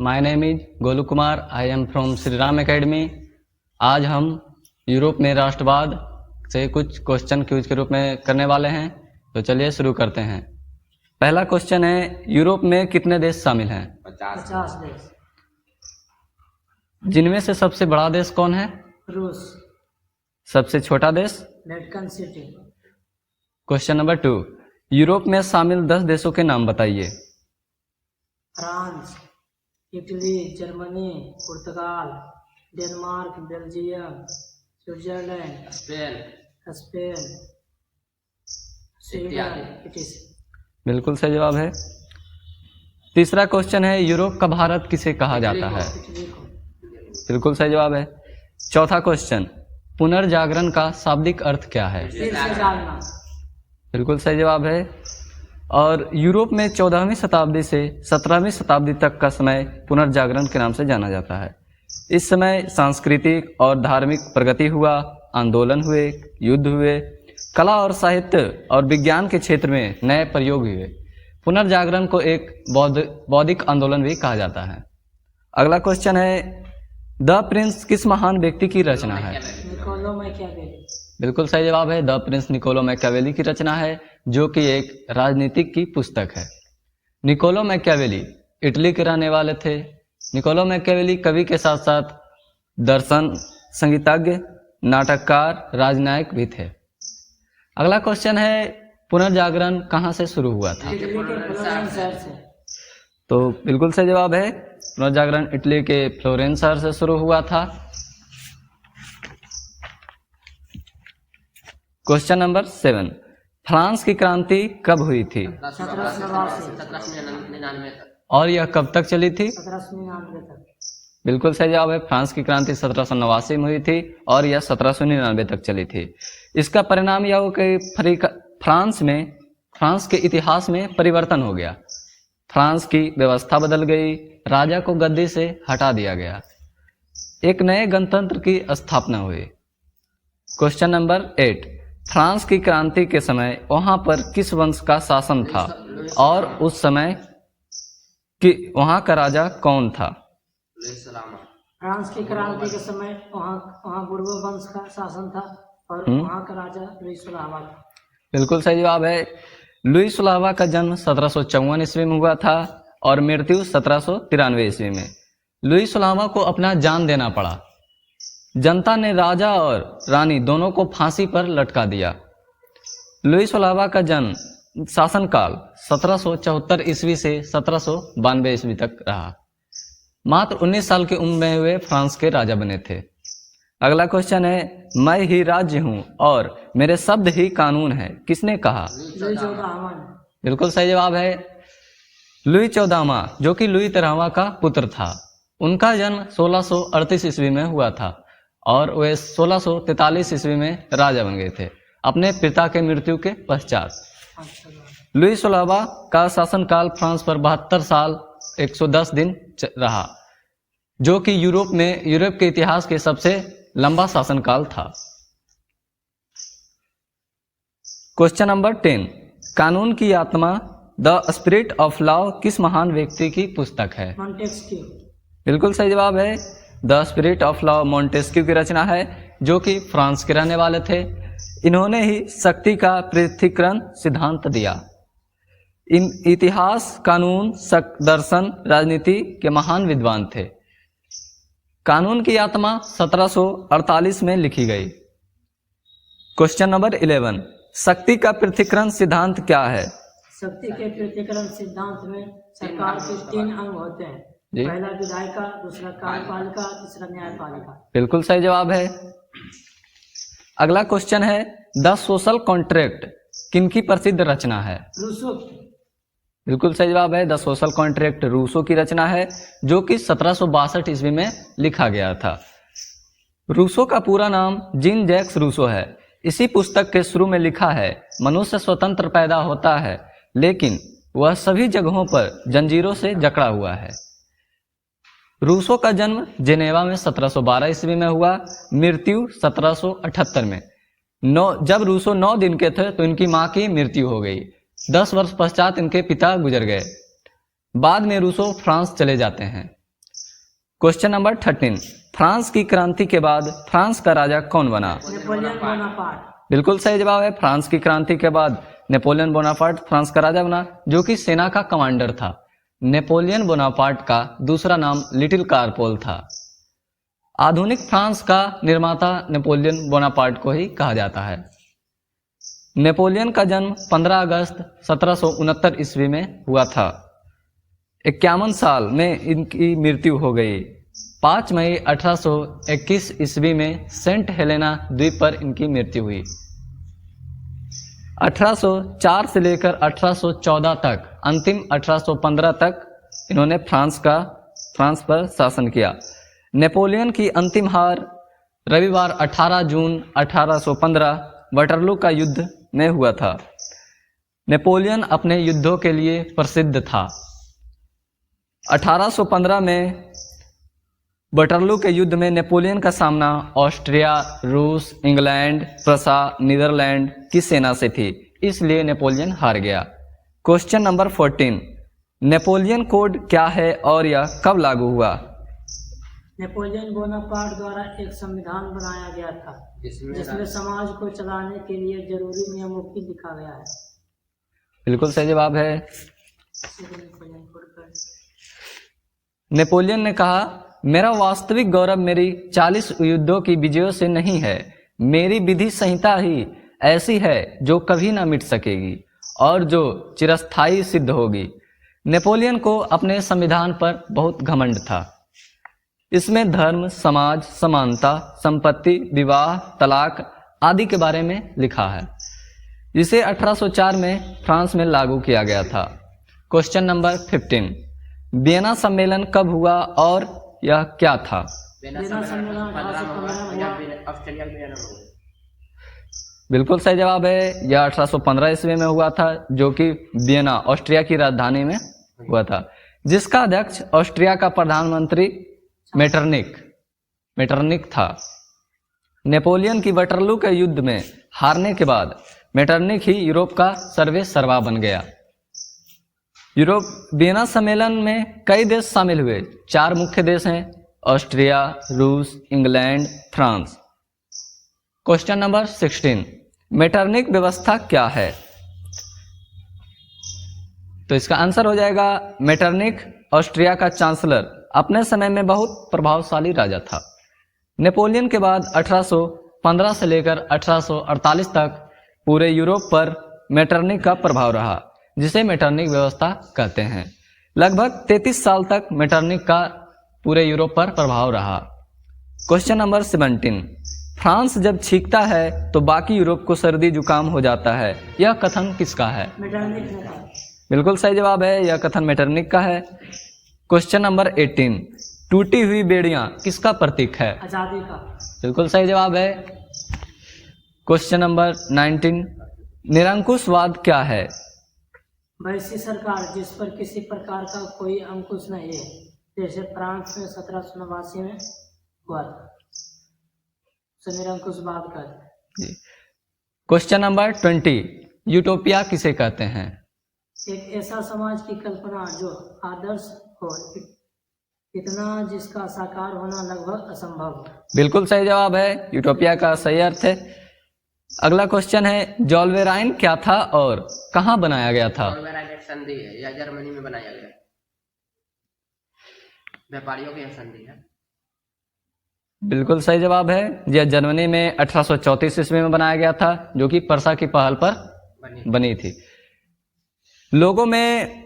My name is Golu Kumar. I am from Shri Ram academy. आज हम Europe में राष्ट्रवाद से कुछ क्वेश्चन क्यूज के रूप में करने वाले हैं, तो चलिए शुरू करते हैं। पहला क्वेश्चन है, यूरोप में कितने देश शामिल हैं? 50 देश। जिनमें से सबसे बड़ा देश कौन है? रूस। सबसे छोटा देश? Vatican City. Question number 2, Europe में शामिल 10 देशों के नाम बताइए। फ्रांस, इटली, जर्मनी, पुर्तगाल, Denmark, Belgium, Switzerland, Spain, Sweden. बिल्कुल सही जवाब है। तीसरा क्वेश्चन है, यूरोप का भारत किसे कहा जाता है? इटली को। बिल्कुल सही जवाब है। चौथा क्वेश्चन, पुनर्जागरण का शाब्दिक अर्थ क्या है? फिर से जागना। बिल्कुल सही जवाब है। और यूरोप में 14वीं शताब्दी से 17वीं शताब्दी तक का समय पुनर्जागरण के नाम से जाना जाता है। इस समय सांस्कृतिक और धार्मिक प्रगति हुआ, आंदोलन हुए, युद्ध हुए, कला और साहित्य और विज्ञान के क्षेत्र में नए प्रयोग हुए। पुनर्जागरण को एक बौद्धिक आंदोलन भी कहा जाता है। अगला क्वेश्चन है, द प्रिंस किस महान व्यक्ति की रचना है? Niccolo Machiavelli. बिल्कुल सही जवाब है। द प्रिंस निकोलो मैकियावेली की रचना है, जो कि एक राजनीतिक की पुस्तक है। निकोलो मैकियावेली इटली के रहने वाले थे। निकोलो मैकियावेली कवि के साथ साथ दर्शन, संगीतज्ञ, नाटककार, राजनायक भी थे। अगला क्वेश्चन है, पुनर्जागरण कहाँ से शुरू हुआ था? इटली के फ्लोरेंस शहर से। तो बिल्कुल सही जवाब है। पुनर्जागरण इटली के फ्लोरेंस शहर से शुरू हुआ था। क्वेश्चन नंबर 7, फ्रांस की क्रांति कब हुई थी? 1799 और यह कब तक चली थी? 1799 तक। बिल्कुल सही जवाब है। फ्रांस की क्रांति 1789 में हुई थी और यह 1799 तक चली थी। इसका परिणाम यह हो कि फ्रांस के इतिहास में परिवर्तन हो गया। फ्रांस की व्यवस्था बदल गई, राजा को गद्दी से हटा दिया गया, एक नए गणतंत्र की स्थापना हुई। क्वेश्चन नंबर 8, फ्रांस की क्रांति के समय वहां पर किस वंश का शासन था और उस समय वहां का राजा कौन था? फ्रांस की क्रांति के समय वहाँ बुर्बो वंश का शासन था और वहाँ का राजा लुई 16वां था। बिल्कुल सही जवाब है। लुई 16वां का जन्म 1754 ईस्वी में हुआ था और मृत्यु 1793 ईस्वी में। लुई 16वां को अपना जान देना पड़ा। जनता ने राजा और रानी दोनों को फांसी पर लटका दिया। लुई 16वां का जन्म शासनकाल 1774 ईस्वी से 1792 ईस्वी तक रहा। मात्र 19 साल की उम्र में वे फ्रांस के राजा बने थे। अगला क्वेश्चन है, मैं ही राज्य हूं और मेरे शब्द ही कानून है, किसने कहा? लुई 14वां ने। बिल्कुल सही जवाब है। लुई 14वां, जो कि लुई 13वां का पुत्र था, उनका जन्म 1638 ईस्वी में हुआ था और वे 1643 ईस्वी में राजा बन गए थे, अपने पिता के मृत्यु के पश्चात। लुई 16वां का शासनकाल फ्रांस पर 72 साल 110 दिन रहा, जो कि यूरोप के इतिहास के सबसे लंबा शासनकाल था। क्वेश्चन नंबर 10, कानून की आत्मा द स्पिरिट ऑफ लॉ किस महान व्यक्ति की पुस्तक है? मॉन्टेस्क्यू। बिल्कुल सही जवाब है। The spirit of law Montesquieu की रचना है, जो कि फ्रांस के रहने वाले थे। इन्होंने ही शक्ति का पृथक्करण सिद्धांत दिया। इन इतिहास, कानून, दर्शन, राजनीति के महान विद्वान थे। कानून की आत्मा 1748 में लिखी गई। क्वेश्चन नंबर 11, शक्ति का पृथक्करण सिद्धांत क्या है? शक्ति के पृथक्करण सिद्धांत में सरकार के 3 अंग होते हैं। जी। पहला विधायिका, दूसरा कार्यपालिका, तीसरा न्यायपालिका। बिल्कुल सही जवाब है। अगला क्वेश्चन है, द सोशल कॉन्ट्रैक्ट किनकी प्रसिद्ध रचना है? रूसो। बिल्कुल सही जवाब है। द सोशल कॉन्ट्रैक्ट रूसो की रचना है, जो कि 1762 ईस्वी में लिखा गया था। रूसो का पूरा नाम जीन जैक्स रूसो है। इसी पुस्तक के शुरू में लिखा है, मनुष्य स्वतंत्र पैदा होता है, लेकिन वह सभी जगहों पर जंजीरों से जकड़ा हुआ है। रूसो का जन्म जेनेवा में 1712 ईस्वी में हुआ, मृत्यु 1778 में। जब रूसो 9 दिन के थे तो इनकी मां की मृत्यु हो गई। 10 वर्ष पश्चात इनके पिता गुजर गए। बाद में रूसो फ्रांस चले जाते हैं। क्वेश्चन नंबर 13, फ्रांस की क्रांति के बाद फ्रांस का राजा कौन बना? Napoleon Bonaparte. बिल्कुल सही जवाब है। फ्रांस की क्रांति के बाद नेपोलियन बोनापार्ट फ्रांस का राजा बना, जो कि सेना का कमांडर था। नेपोलियन बोनापार्ट का दूसरा नाम लिटिल कारपोल था। आधुनिक फ्रांस का निर्माता नेपोलियन बोनापार्ट को ही कहा जाता है। नेपोलियन का जन्म 15 अगस्त 1769 ईस्वी में हुआ था। 51 साल में इनकी मृत्यु हो गई। 5 मई 1821 ईस्वी में सेंट हेलेना द्वीप पर इनकी मृत्यु हुई। 1804 से लेकर 1814 तक, अंतिम 1815 तक इन्होंने फ्रांस पर शासन किया। नेपोलियन की अंतिम हार रविवार 18 जून 1815 वाटरलू का युद्ध में हुआ था। नेपोलियन अपने युद्धों के लिए प्रसिद्ध था। 1815 में वाटरलू के युद्ध में नेपोलियन का सामना ऑस्ट्रिया, रूस, इंग्लैंड, प्रसा, नीदरलैंड की सेना से थी, इसलिए नेपोलियन हार गया। क्वेश्चन नंबर 14, नेपोलियन कोड क्या है और यह कब लागू हुआ? नेपोलियन बोनापार्ट द्वारा एक संविधान बनाया गया था जिसमें समाज को चलाने के लिए जरूरी नियमों की लिखा गया है। बिल्कुल सही जवाब है। नेपोलियन ने कहा, मेरा वास्तविक गौरव मेरी 40 युद्धों की विजयों से नहीं है, मेरी विधि संहिता ही ऐसी है जो कभी ना मिट सकेगी और जो चिरस्थायी सिद्ध होगी। नेपोलियन को अपने संविधान पर बहुत घमंड था। इसमें धर्म, समाज, समानता, संपत्ति, विवाह, तलाक आदि के बारे में लिखा है। इसे 1804 में फ्रांस में लागू किया गया था। क्वेश्चन नंबर 15, वियना सम्मेलन कब हुआ और यह क्या था? वियना सम्मेलन 1815 बिल्कुल सही जवाब है। यह 1815 ईस्वी में हुआ था, जो कि वियना ऑस्ट्रिया की राजधानी में हुआ था, जिसका अध्यक्ष ऑस्ट्रिया का प्रधानमंत्री मेटरनिक था। नेपोलियन की वाटरलू के युद्ध में हारने के बाद मेटरनिक ही यूरोप का सर्वेसर्वा बन गया। वियना सम्मेलन में कई देश शामिल हुए। 4 मुख्य देश हैं, ऑस्ट्रिया, रूस, England, France. Question number 16, Metternich व्यवस्था क्या है? तो इसका आंसर हो जाएगा मेटरनिक ऑस्ट्रिया का चांसलर, अपने समय में बहुत प्रभावशाली राजा था। नेपोलियन के बाद 1815 से लेकर 1848 तक पूरे यूरोप पर मेटरनिक का प्रभाव रहा, जिसे मेटरनिक व्यवस्था कहते हैं। लगभग 33 साल तक मेटरनिक का पूरे यूरोप पर प्रभाव रहा। क्वेश्चन नंबर 17, फ्रांस जब छींकता है तो बाकी यूरोप को सर्दी जुकाम हो जाता है, यह कथन किसका है? मेटरनिक ने कहा। बिल्कुल सही जवाब है, यह कथन मेटरनिक का है। क्वेश्चन नंबर 18, टूटी हुई बेड़ियां किसका प्रतीक है? आजादी का। बिल्कुल सही जवाब है। क्वेश्चन नंबर 19, निरंकुशवाद क्या है? वैसी सरकार जिस पर किसी प्रकार का कोई अंकुश नहीं है, जैसे फ्रांस में 1789 में हुआ था, उसे निरंकुशवाद कहते हैं। क्वेश्चन नंबर 20, यूटोपिया किसे कहते हैं? एक ऐसा समाज की कल्पना जो आदर्श हो, इतना जिसका साकार होना लगभग असंभव है। बिल्कुल सही जवाब है, यूटोपिया का सही अर्थ है। अगला क्वेश्चन है, जोल्वेराइन क्या था और कहां बनाया गया था? जोल्वेराइन एक संधि है, यह जर्मनी में बनाया गया, व्यापारियों की संधि है। बिल्कुल सही जवाब है, यह जर्मनी में 1834 ईस्वी में बनाया गया था, जो कि पर्सा की पहल पर बनी थी। लोगों में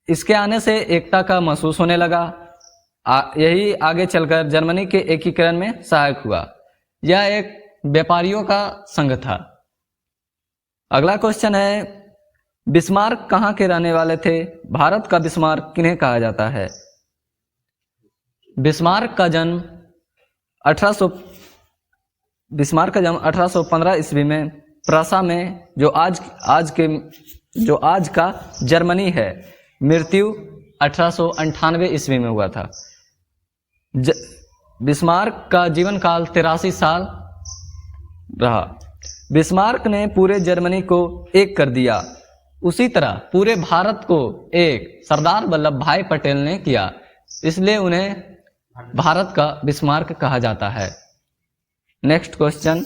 इसके आने से एकता का महसूस होने लगा। यही आगे चलकर जर्मनी के एकीकरण में सहायक हुआ। यह एक व्यापारियों का संघ था। अगला क्वेश्चन है, बिस्मार्क कहाँ के रहने वाले थे? भारत का बिस्मार्क किन्हें कहा जाता है? बिस्मार्क का जन्म 1815 ईस्वी में प्रसा में, जो आज का जर्मनी है। मृत्यु 1898 ईस्वी में हुआ था। बिस्मार्क का जीवन काल 83 साल रहा। बिस्मार्क ने पूरे जर्मनी को एक कर दिया। उसी तरह पूरे भारत को एक सरदार वल्लभ भाई पटेल ने किया, इसलिए उन्हें भारत का बिस्मार्क कहा जाता है। नेक्स्ट क्वेश्चन,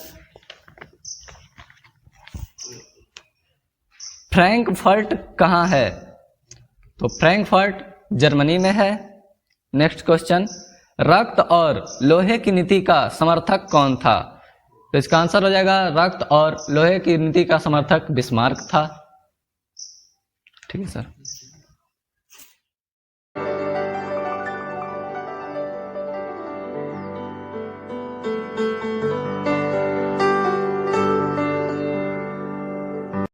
फ्रैंकफर्ट कहाँ है? तो फ्रैंकफर्ट जर्मनी में है। नेक्स्ट क्वेश्चन, रक्त और लोहे की नीति का समर्थक कौन था? तो इसका आंसर हो जाएगा रक्त और लोहे की नीति का समर्थक बिस्मार्क था। ठीक है सर।